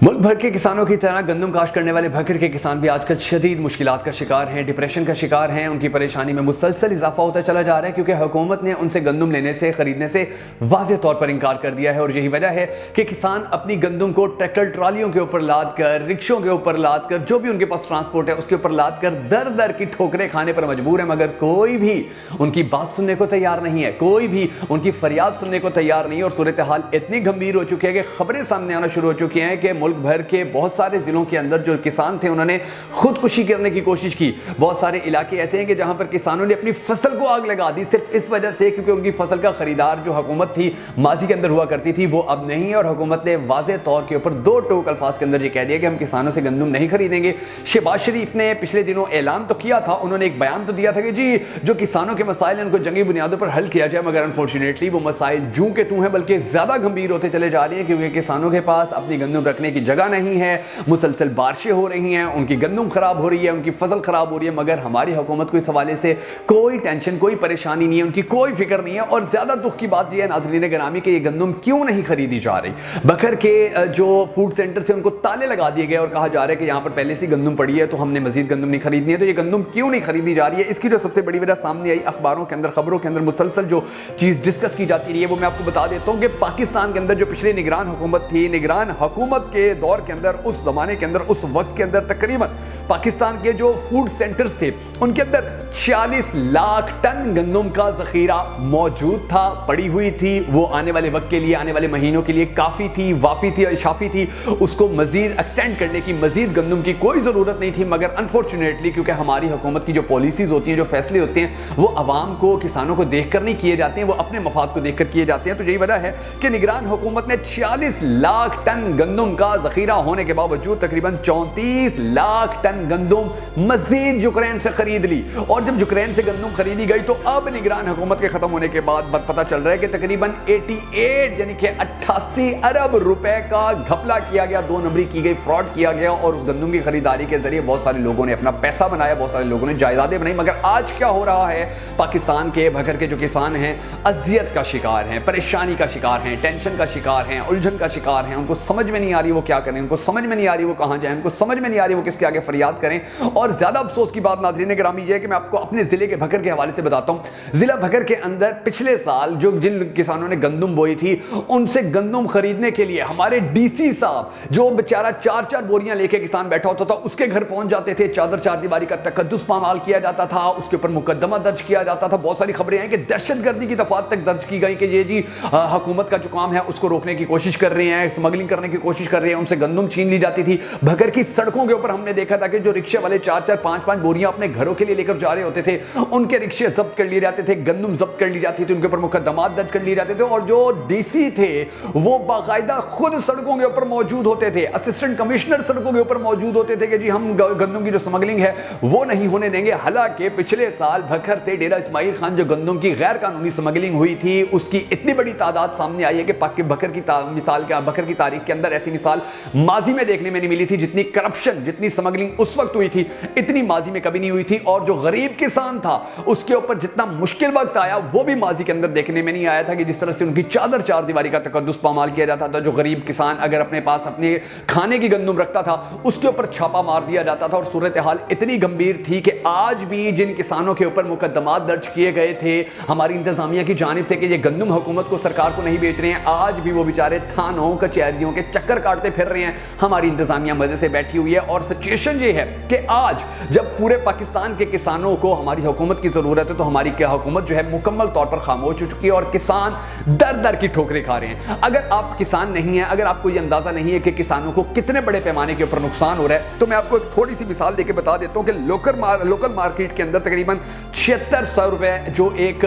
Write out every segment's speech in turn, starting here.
मुल्क भर के किसानों की तरह गंदम काश्त करने वाले भकर के किसान भी आजकल शदीद मुश्किलात का शिकार हैं, डिप्रेशन का शिकार हैं। उनकी परेशानी में मुसलसल इजाफा होता चला जा रहा है क्योंकि हुकूमत ने उनसे गंदम लेने से खरीदने से वाज़ेह तौर पर इनकार कर दिया है। और यही वजह है कि किसान अपनी गंदम को ट्रैक्टर ट्रालियों के ऊपर लाद कर, रिक्शों के ऊपर लाद कर, जो भी उनके पास ट्रांसपोर्ट है उसके ऊपर लाद कर दर दर की ठोकरें खाने पर मजबूर है, मगर कोई भी उनकी बात सुनने को तैयार नहीं है, कोई भी उनकी फरियाद सुनने को तैयार नहीं है। और सूरत हाल इतनी गंभीर हो चुकी है कि खबरें सामने आना शुरू हो चुकी हैं कि मुल्क भर के बहुत सारे जिलों के अंदर जो किसान थे उन्होंने खुदकुशी करने की कोशिश की। बहुत सारे इलाके ऐसे हैं कि जहां पर किसानों ने अपनी फसल को आग लगा दी सिर्फ इस वजह से क्योंकि उनकी फसल का खरीदार जो हुकूमत थी माजी के अंदर हुआ करती थी वो अब नहीं है। और हुकूमत ने वाज़ेह तौर के ऊपर दो टोक अल्फाज के अंदर ये कह दिया कि हम किसानों से गंदम नहीं खरीदेंगे। शहबाज शरीफ ने पिछले दिनों ऐलान तो किया था, उन्होंने एक बयान तो दिया था कि जी जो किसानों के मसाइल हैं उनको जंगी बुनियादों पर हल किया जाए, मगर अनफॉर्चुनेटली वो मसाइल जूं के तूं हैं बल्कि ज्यादा गंभीर होते चले जा रहे हैं क्योंकि किसानों के पास अपनी गंदम रखने की जगह नहीं है। मुसलसल बारिशें हो रही हैं, उनकी गंदम खराब हो रही है, उनकी फसल खराब हो रही है, मगर हमारी हुकूमत को इस हवाले से कोई टेंशन, कोई परेशानी नहीं है, उनकी कोई फिक्र नहीं है। और ज्यादा दुख की बात यह है नाज़रीन गिरामी कि ये गंदम क्यों नहीं खरीदी जा रही। बकर के जो फूड सेंटर से उनको ताले लगा दिए गए और कहा जा रहा है कि यहाँ पर पहले से गंदम पड़ी है तो हमने मजीद गंदम नहीं खरीदनी है। तो ये गंदम क्यों नहीं खरीदी जा रही है, इसकी जो सबसे बड़ी वजह सामने आई अखबारों के अंदर, खबरों के अंदर मुसलसल जो चीज डिस्कस की जाती रही है वो मैं आपको बता देता हूँ कि पाकिस्तान के अंदर जो पिछले निगरान हुकूमत थी, निगरान हुकूमत के दौर के अंदर, उस जमाने के अंदर, उस वक्त के अंदर तकरीबन पाकिस्तान के जो फूड सेंटर्स थे उनके अंदर 46 लाख टन गंदम का जखीरा मौजूद था, पड़ी हुई थी। वो आने वाले वक्त के लिए, आने वाले महीनों के लिए काफी थी, वाफी थी, शाफी थी। उसको मजीद एक्सटेंड करने की, मजीद गंदम की कोई जरूरत नहीं थी, मगर अनफॉर्चुनेटली क्योंकि हमारी हुकूमत की जो पॉलिसीज होती हैं, जो फैसले होते हैं वो अवाम को, किसानों को देखकर नहीं किए जाते हैं, वो अपने मफाद को देखकर किए जाते हैं। तो यही वजह है कि निगरान हुकूमत ने 46 लाख टन गंदम का जखीरा होने के बावजूद तकरीबन 34 लाख टन गंदम मजीद यूक्रेन से खरीद ली। और जब यूक्रेन से गंदम खरीदी गई तो अब निगरान हुकूमत के खत्म होने के बाद पता चल रहा है कि तकरीबन 88 यानी कि 88 अरब रुपए का घपला किया गया, दो नंबरी की गई, फ्रॉड किया गया। और उस गंदम की खरीदारी के जरिए बहुत सारे लोगों ने अपना पैसा बनाया, बहुत सारे लोगों ने जायदादें बनाई। मगर आज क्या हो रहा है, पाकिस्तान के भकर के जो किसान हैं अजियत का शिकार हैं, परेशानी का शिकार हैं, टेंशन का शिकार हैं, उलझन का शिकार हैं। उनको समझ में नहीं आ रही वो क्या करें, उनको समझ में नहीं आ रही वो कहां जाएं, उनको समझ में नहीं आ रही वो किसके आगे फरियाद करें। और ज्यादा अफसोस की बात नाज़रीन गिरामी ये है कि मैं आपको अपने जिले के भकर के हवाले से बताता हूं। जिला भकर के अंदर पिछले साल जो जिन किसानों ने गंदम बोई थी उनसे गंदम खरीदने के लिए हमारे डीसी साहब, जो बेचारा 4-4 बोरियां लेके किसान बैठा होता था, उसके घर पहुंच जाते थे, चादर चारदीवारी का तकद्दुस पामाल किया जाता था, उसके ऊपर मुकदमा दर्ज किया जाता था। बहुत सारी खबरें हैं कि दहशतगर्दी की दफात तक दर्ज की गई कि ये जी हुकूमत का जो काम है उसको रोकने की कोशिश कर रहे हैं, स्मगलिंग करने की कोशिश कर रहे हैं, उनसे गंदम छीन ली जाती थी। भकर की सड़कों के ऊपर हमने देखा था कि जो रिक्शे वाले 4-4, 5-5 बोरियां अपने घरों के लिए लेकर जा रहे होते थे, उनके रिक्शे जब्त कर लिए जाते थे, गंदम जब्त कर ली जाती थी, उनके ऊपर मुकदमात दर्ज कर लिए जाते थे। और जो डीसी थे वो बाकायदा खुद सड़कों के ऊपर मौजूद होते थे, असिस्टेंट कमिश्नर सड़कों के ऊपर मौजूद होते थे कि जी हम गंदम की जो स्मगलिंग है वो नहीं होने देंगे। हालांकि पिछले साल भकर से डेरा इस्माइल खान जो गंदम की गैर कानूनी स्मगलिंग हुई थी उसकी इतनी बड़ी तादाद सामने आई है कि भकर की मिसाल के भकर की तारीख के अंदर ऐसी मिसाल माजी में देखने में नहीं मिली थी। जितनी करप्शन, जितनी स्मगलिंग उस वक्त हुई थी इतनी माजी में कभी नहीं हुई थी। और जो गरीब किसान था उसके ऊपर जितना मुश्किल वक्त आया वो भी माजी के अंदर देखने में नहीं आया था कि जिस तरह से उनकी चादर चारदीवारी का तकद्दुस पामाल किया जाता था। जो गरीब किसान अगर अपने पास अपने खाने की गंदम रखता था उसके ऊपर छापा मार दिया जाता था। और सूरत हाल इतनी गंभीर थी कि आज भी जिन किसानों के ऊपर मुकदमात दर्ज किए गए थे हमारी इंतजामिया की जानिब से कि ये गंदम हुकूमत को, सरकार को नहीं बेच रहे हैं, आज भी वो बेचारे थानों कचहरियों के चक्कर काटते फिर रहे हैं। हमारी इंतजामिया मजे से बैठी हुई है। और सिचुएशन ये है कि आज जब पूरे पाकिस्तान के किसानों को हमारी हुकूमत की जरूरत है तो हमारी हुकूमत जो है मुकम्मल तौर पर खामोश हो चुकी है और किसान दर दर की ठोकरें खा रहे हैं। अगर आप किसान नहीं है, अगर आपको ये अंदाजा नहीं है कि किसानों को कितने बड़े पैमाने के ऊपर नुकसान हो रहा है, तो मैं आपको एक थोड़ी सी मिसाल देके बता देता हूं कि लोकल मार्केट के अंदर तकरीबन 7600 रुपए जो एक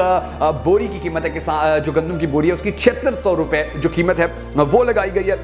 बोरी की कीमत है, जो गंदम की बोरी है उसकी 7600 रुपए जो कीमत है वो लगाई गई है।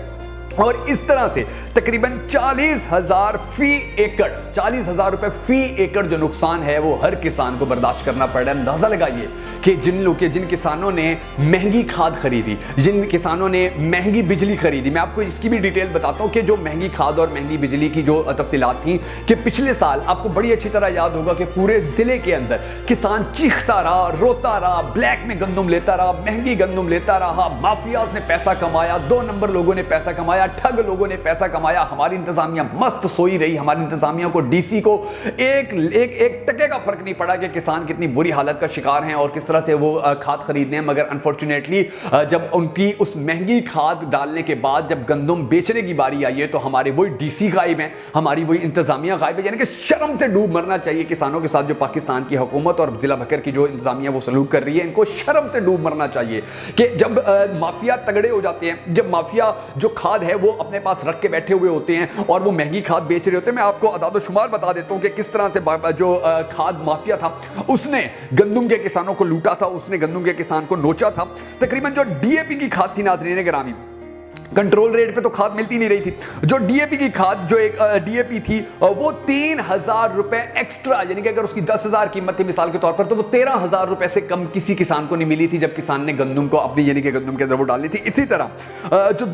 और इस तरह से तकरीबन 40,000 फी एकड़, 40,000 रुपए फी एकड़ जो नुकसान है वो हर किसान को बर्दाश्त करना पड़ रहा है। अंदाजा लगाइए کہ जिन किसानों ने महंगी खाद खरीदी, जिन किसानों ने महंगी बिजली खरीदी, मैं आपको इसकी भी डिटेल बताता हूँ कि जो महंगी खाद और महंगी बिजली की जो तफसीलात थी कि पिछले साल आपको बड़ी अच्छी तरह याद होगा कि पूरे ज़िले के अंदर किसान चीखता रहा, रोता रहा, ब्लैक में गंदम लेता रहा, महंगी गंदम लेता रहा, माफियाज ने पैसा कमाया, 2 नंबर लोगों ने पैसा कमाया, ठग लोगों ने पैसा कमाया। हमारी इंतजामिया मस्त सोई रही, हमारी इंतजामिया को, डीसी को एक टके का फर्क नहीं पड़ा कि किसान कितनी बुरी हालत का शिकार हैं और किस तरह से वो खाद खरीदने हैं। मगर अनफॉर्चुनेटली जब उनकी उस महंगी खाद डालने के बाद जब गंदम बेचने की बारी आई है तो हमारे वही डीसी गायब हैं, हमारी वही इंतजामिया गायब है। यानी कि शर्म से डूब मरना चाहिए किसानों के साथ जो पाकिस्तान की हुकूमत और जिला भकर की जो इंतजामिया वो सलूक कर रही है, इनको शर्म से डूब मरना चाहिए कि जब माफिया तगड़े हो जाते हैं, जब माफिया जो खाद है वो अपने पास रख के बैठे हुए होते हैं और वो महंगी खाद बेच रहे होते हैं। मैं आपको अदाद शुमार बता देता हूँ कि किस तरह से जो खाद माफिया था उसने गंदम के किसानों को लूटा था, उसने गंदम के किसान को नोचा था। तकरीबन जो डीएपी की खाद थी नाज़रीन गिरामी, कंट्रोल रेट पे तो खाद मिलती नहीं रही थी। जो डीएपी की खाद, जो एक डीएपी थी वो 3,000 रुपए एक्स्ट्रा, यानी कि अगर उसकी 10,000 कीमत थी मिसाल के तौर पर, तो वो 13,000 रुपए से कम किसी किसान को नहीं मिली थी जब किसान ने गंदम को अपनी यानी कि गंदम के अंदर वो डालनी थी। इसी तरह जो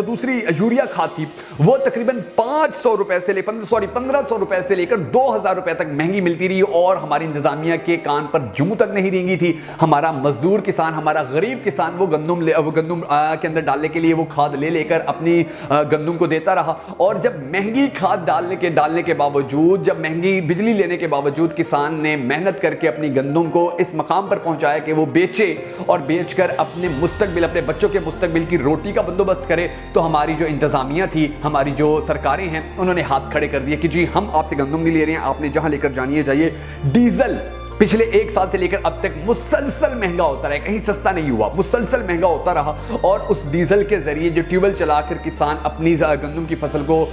दूसरी यूरिया खाद थी वो तकरीबन 500 रुपए से 1500 रुपए से लेकर 2,000 रुपए तक महंगी मिलती रही और हमारी इंतजामिया के कान पर जूं तक नहीं रेंगी थी। हमारा मजदूर किसान, हमारा गरीब किसान वो गंदम के अंदर डालने के लिए वो खाद लेकर अपनी गंदम को देता रहा। और जब महंगी खाद डालने के बावजूद, जब महंगी बिजली लेने के बावजूद किसान ने मेहनत करके अपनी गंदम को इस मकाम पर पहुंचाया कि वो बेचे और बेचकर अपने मुस्तकबिल, अपने बच्चों के मुस्तकबिल की रोटी का बंदोबस्त करे, तो हमारी जो इंतजामिया थी, हमारी जो सरकारें हैं, उन्होंने हाथ खड़े कर दिए कि जी हम आपसे गंदम नहीं ले रहे हैं, आपने जहां लेकर जानी है जाइए। डीजल पिछले 1 साल से लेकर अब तक मुसलसल महंगा होता रहा, कहीं सस्ता नहीं हुआ, मुसलसल महंगा होता रहा। और उस डीजल के जरिए जो ट्यूबवेल चलाकर किसान अपनी गंदम की फसल को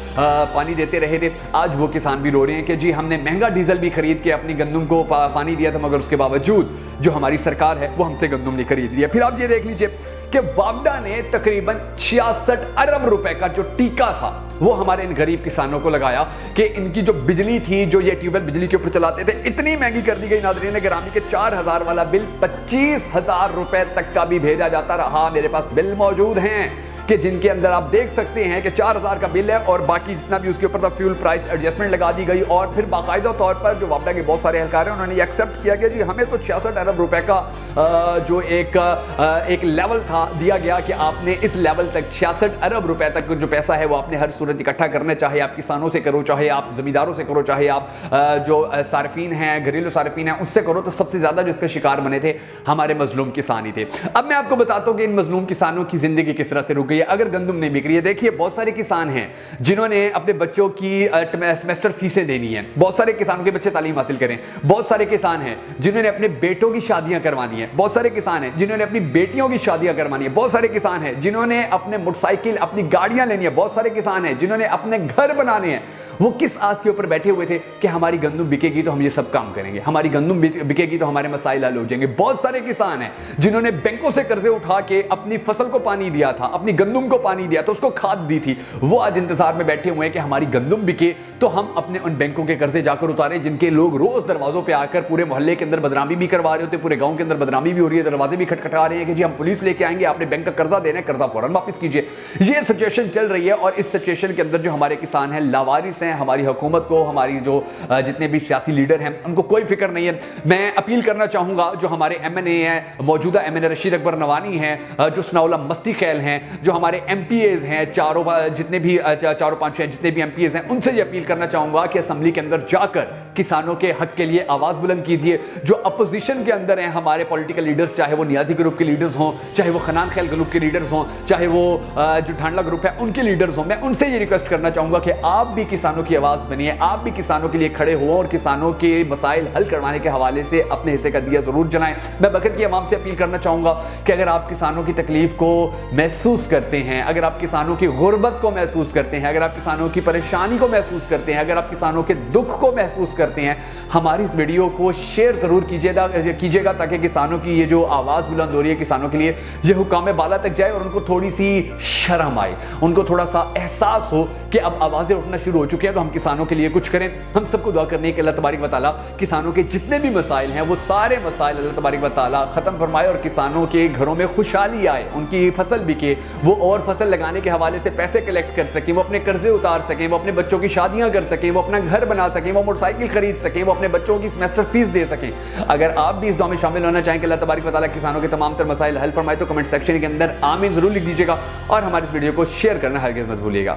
पानी देते रहे थे, आज वो किसान भी रो रहे हैं कि जी हमने महंगा डीजल भी खरीद के अपनी गंदम को पानी दिया था, मगर उसके बावजूद जो हमारी सरकार है वो हमसे गंदम नहीं खरीद लिया। फिर आप ये देख लीजिए कि वापडा ने तकरीबन 66 अरब रुपए का जो टीका था वो हमारे इन गरीब किसानों को लगाया कि इनकी जो बिजली थी, जो ये ट्यूबवेल बिजली के ऊपर चलाते थे, इतनी महंगी कर दी गई नाज़रीन गिरामी के 4,000 वाला बिल 25,000 रुपए तक का भी भेजा जाता रहा। मेरे पास बिल मौजूद हैं कि जिनके अंदर आप देख सकते हैं कि 4,000 का बिल है और बाकी जितना भी उसके ऊपर था फ्यूल प्राइस एडजस्टमेंट लगा दी गई। और फिर बाकायदा तौर पर जो वापडा के बहुत सारे एहलकार हैं उन्होंने एक्सेप्ट किया कि जी हमें तो 66 अरब रुपए का जो एक लेवल था दिया गया कि आपने इस लेवल तक 66 अरब रुपए तक जो पैसा है वो आपने हर सूरत इकट्ठा करना, चाहे आप किसानों से करो, चाहे आप जमींदारों से करो, चाहे आप जो सार्फिन हैं, घरेलू सार्फिन हैं, उससे करो। तो सबसे ज्यादा जो इसका शिकार बने थे हमारे मजलूम किसान ही थे। अब मैं आपको बताता हूँ कि इन मजलूम किसानों की जिंदगी किस तरह से रुक गई है अगर गंदम नहीं बिक रही है। देखिए बहुत सारे किसान हैं जिन्होंने अपने बच्चों की सेमेस्टर फीसें देनी है, बहुत सारे किसानों के बच्चे तालीम हासिल करें, बहुत सारे किसान हैं जिन्होंने अपने बेटों की शादियां करवानी है, बहुत सारे किसान हैं जिन्होंने अपनी बेटियों की शादियां करवानी है, बहुत सारे किसान हैं जिन्होंने अपने मोटरसाइकिल, अपनी गाड़ियां लेनी है, बहुत सारे किसान हैं जिन्होंने अपने घर बनाने हैं। वो किस आस के ऊपर बैठे हुए थे कि हमारी गंदम बिकेगी तो हम ये सब काम करेंगे, हमारी गंदम बिकेगी तो हमारे मसाइल हल हो जाएंगे। बहुत सारे किसान हैं जिन्होंने बैंकों से कर्जे उठा के अपनी फसल को पानी दिया था, अपनी गंदम को पानी दिया था, उसको खाद दी थी, वो आज इंतजार में बैठे हुए हैं कि हमारी गंदम बिके तो हम अपने उन बैंकों के कर्जे जाकर उतारे, जिनके लोग रोज दरवाजों पे आकर पूरे मोहल्ले के अंदर बदनामी भी करवा रहे होते, पूरे गांव के अंदर बदनामी भी हो रही है, दरवाजे भी खटखटा रहे हैं कि जी हम पुलिस लेके आएंगे, आपने बैंक का कर्जा देना है, कर्जा फौरन वापस कीजिए। ये सिचुएशन चल रही है और इस सिचुएशन के अंदर जो हमारे किसान हैं लावारिस हैं, हमारी हुकूमत को, हमारी जो जितने भी सियासी लीडर हैं उनको कोई फिक्र नहीं है। मैं अपील करना चाहूंगा जो हमारे एमएनए हैं, मौजूदा एमएनए रशीद अकबर नवानी हैं, जो सनाउल्लाह मस्ती खैल हैं, जो हमारे एमपीएज हैं, जितने भी चारों पांच जितने भी एमपीएज हैं, उनसे ये अपील करना चाहूंगा कि असेंबली के अंदर जाकर किसानों के हक के लिए आवाज बुलंद कीजिए। जो अपोजिशन के अंदर हैं हमारे पॉलिटिकल लीडर्स, चाहे वो नियाजी ग्रुप के लीडर्स हों, चाहे वो खनान खैल ग्रुप के लीडर्स हों, चाहे वो जो ढांडला ग्रुप है उनके लीडर्स हों, मैं उनसे ये रिक्वेस्ट करना चाहूंगा कि आप भी किसानों की आवाज बनिए, आप भी किसानों के लिए खड़े हो और किसानों के मसाइल हल करवाने के हवाले से अपने हिस्से का दिया जरूर जलाएं। मैं बकर की आवाम से अपील करना चाहूंगा कि अगर आप किसानों की तकलीफ को महसूस करते हैं, अगर आप किसानों की गुर्बत को महसूस करते हैं, अगर आप किसानों की परेशानी को महसूस करते हैं, अगर आप किसानों के दुख को महसूस کرتے ہیں, ہماری اس ویڈیو کو شیئر ضرور کیجیے گا تاکہ کسانوں کی یہ جو آواز بلند ہو رہی ہے کسانوں کے لیے یہ حکام بالا تک جائے اور ان کو تھوڑی سی شرم آئے, ان کو تھوڑا سا احساس ہو کہ اب آوازیں اٹھنا شروع ہو چکی ہیں تو ہم کسانوں کے لیے کچھ کریں. ہم سب کو دعا کرنی ہے کہ اللہ تبارک و تعالیٰ کسانوں کے جتنے بھی مسائل ہیں وہ سارے مسائل اللہ تبارک و تعالیٰ ختم فرمائے اور کسانوں کے گھروں میں خوشحالی آئے, ان کی فصل بکے, وہ اور فصل لگانے کے حوالے سے پیسے کلیکٹ کر سکیں, وہ اپنے قرضے اتار سکیں, وہ اپنے بچوں کی شادیاں کر سکیں, وہ اپنا گھر بنا سکیں, وہ موٹر سائیکل خرید سکیں, وہ اپنے بچوں کی سیمسٹر فیس دے سکیں. اگر آپ بھی اس دعا میں شامل ہونا چاہیں کہ اللہ تبارک و تعالیٰ کسانوں کے تمام تر مسائل حل فرمائے تو کمنٹ سیکشن کے اندر آمین ضرور لکھ دیجیے گا اور ہماری اس ویڈیو کو شیئر کرنا ہرگز مت بھولیے گا.